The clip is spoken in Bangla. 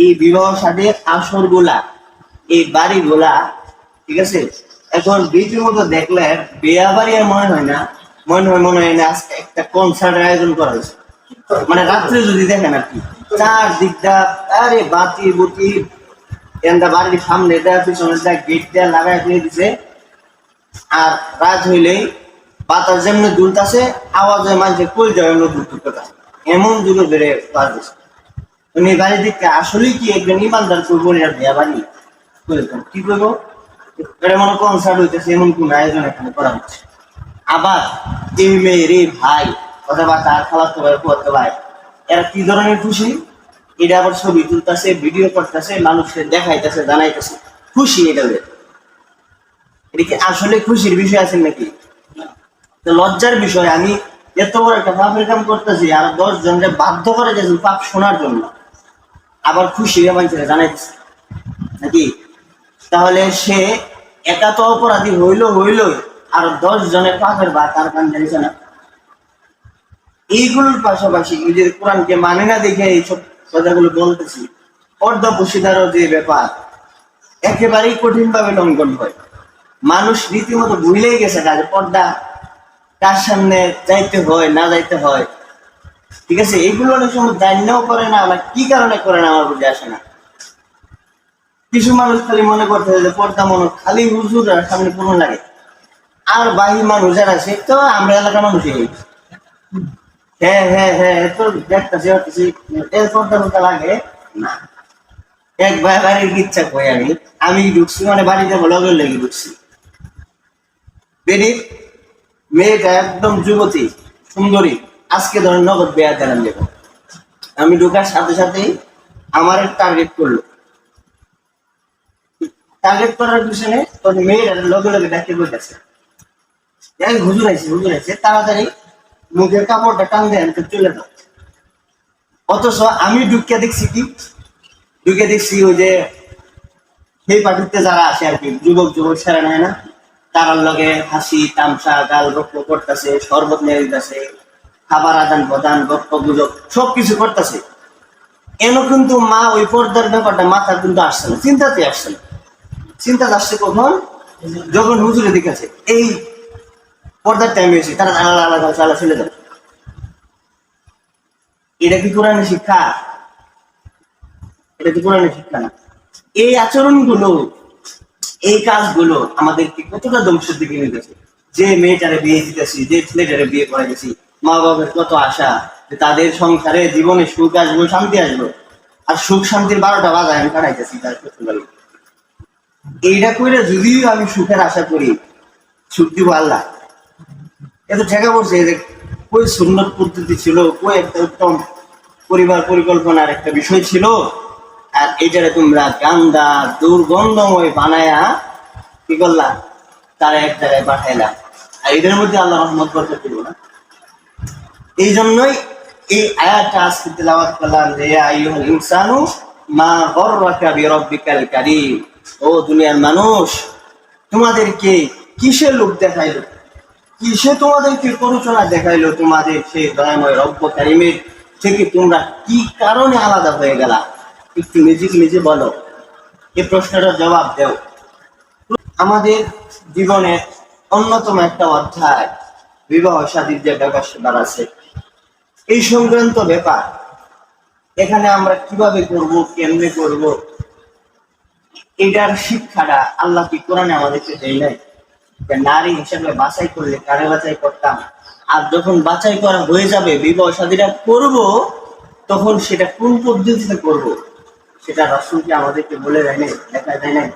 এই বিবাহ শাদীর আসর গুলা, এই বাড়ি গুলা, ঠিক আছে, এখন রীতিমতো দেখলে বিয়া বাড়ি আর মনে হয় না আজকে একটা কনসার্টের আয়োজন করা হয়েছে। মানে রাত্রে যদি দেখেন আর কি, চার দিকটা আরে বাতি বুতি, এন্দা বাড়ির সামনে দেওয়া পিছনে দেওয়া গেট দেওয়া লাগাই দিয়ে দিছে। আর রাত হইলেই বাতাস যেমনি দুলতাছে, আওয়াজে মানুষের কই যায় দুর্যোগতা এমন যুগে বেড়ে বাজছে। উনি বাড়ি দিকে আসলে কি একজন ইমানদার করবো বিয়া বাড়ি কি করবো? এটা মনে কনসার্ট হইতেছে, এমন কোন আয়োজন এখানে করা হচ্ছে। আবার এই মেয়ের ভাই অথবা তার খালাতো ভাই পড়তে ভাই, এরা কি ধরনের খুশি, এটা আবার ছবি তুলতেছে, ভিডিও করতেছে, মানুষকে দেখাইতেছে, জানাইতেছে খুশি। এটা কি আসলে খুশির বিষয় আছে নাকি? লজ্জার বিষয়। আমি এত বড় একটা পাপের কাম করতেছি, আর 10 জনকে বাধ্য করে গেছি পাপ শোনার জন্য, আবার খুশি মানুষের জানাইতেছে নাকি? তাহলে সে একা তো অপরাধী হইলই, আর 10 জনের পাপের বা তার কান জানিছে না। এইগুলোর পাশাপাশি নিজের কোরআনকে মানে না দেখে এইসব কথাগুলো বলতেছি। পর্দা পুশিদারও যে ব্যাপার একেবারেই কঠিন ভাবে লঙ্ঘন হয়। মানুষ রীতিমতো ভুলেই গেছে কাজে পর্দা কার সামনে যাইতে হয় না যাইতে হয়, ঠিক আছে, এইগুলো অনেক সময় জানলেও করে না, আবার কি কারণে করে না আমার বুঝে আসে না। কিছু মানুষ খালি মনে করতে যে পর্দা মনে খালি হুজুর সামনে পুরো লাগে, আর বাহি মানুষ যারা সে তো আমরা এলাকার মানুষই। হ্যাঁ হ্যাঁ হ্যাঁ, তো দেখতেছি এর পর্দা লাগে না। এক ভাই বাড়ির ইচ্ছা কই আমি ঢুকছি, মানে বাড়িতে লগের লেগে ঢুকছি। বেরির মেয়েটা একদম যুবতী সুন্দরী, আজকে ধরেন নগদ বেয়া দেন দেব। আমি ঢোকার সাথে সাথেই আমার টার্গেট করলো। টার্গেট করার পিছনে তোর মেয়ের লগে লগে ডাকে বসেছে, হুজুর আইছে তাড়াতাড়ি মুখের কাপড়টা টান দেন চলে যাও। অথচ আমি ঢুকে দেখছি ওই যে সেই পার্টিতে যারা আসে আর কি, যুবক সেরা নেয় না, তারার লগে হাসি তামসা গাল রক্ত করতেছে, শরবত নিয়ে দিতেছে, খাবার আদান প্রদান গপ্প গুজব সবকিছু করতেছে। এন কিন্তু মা ওই পর্দার ব্যাপারটা মাথা কিন্তু আসছে না, চিন্তাতে আসছে না। চিন্তা আসছে কখন? যখন হুজুরে দেখেছে এই পর্দার টাইম হয়েছে, তারা আলাদা আলাদা চালা চলে যাবে। এটা কি কোরআনের শিক্ষা? এটা কি কোরআনের শিক্ষা না। এই আচরণগুলো, এই কাজগুলো আমাদেরকে কতটা ধ্বংসের দিকে নিয়ে গেছে। যে মেয়েটারে বিয়ে দিতেছি, যে ছেলেটারে বিয়ে করে গেছি, মা বাবার কত আশা যে তাদের সংসারে জীবনে সুখ আসবো, শান্তি আসবো, আর সুখ শান্তির 12টা বাজায় আমি কাটাইতেছি তার শ্বশুরবাড়ি। এইটা করে যদিও আমি সুখের আশা করি, সুখ দিব আল্লাহ। এত ঠেকা পড়ছে যে কই সুন্নত পদ্ধতি ছিল, কই একটা উত্তম পরিবার পরিকল্পনার একটা বিষয় ছিল, আর এটারে তোমরা গান্দা দুর্গন্ধময় বানায়া কি করলা, তারা এক জায়গায় পাঠাইলা। আর এদের মধ্যে আল্লাহ রহমত করতে দিল না। এই জন্যই এই আয়াতটা আজকে তেলাওয়াত করলাম যে আইয়ুহাল ইনসানু মা গররাকা বিরাব্বিকাল কারীম। ও দুনিয়ার মানুষ, তোমাদেরকে কিসে লোক দেখাইলো, কিসে তোমাদেরকে প্ররোচনা দেখাইলো তোমাদের সেই দয়াময় রব্ব কারীমের থেকে তোমরা কি কারণে আলাদা হয়ে গেলা? একটু নিজে বলো, এই প্রশ্নটার জবাব দেও। আমাদের জীবনের অন্যতম একটা অধ্যায় বিবাহ শাদীর যে ব্যাপার আছে, এই সংক্রান্ত ব্যাপার। এখানে আমরা কিভাবে করব, কেমনে করব, এটার শিক্ষাটা আল্লাহ কি কোরআনে আমাদেরকে দেয় নাই? নারী হিসেবে বাছাই করলে কারে বাছাই করতাম, আর যখন বাছাই করা হয়ে যাবে বিবাহ শাদীটা করব, তখন সেটা কোন পদ্ধতিতে করব সেটা রাসূলকে আমাদেরকে বলে দেয় নাই, দেখা যায় নাই।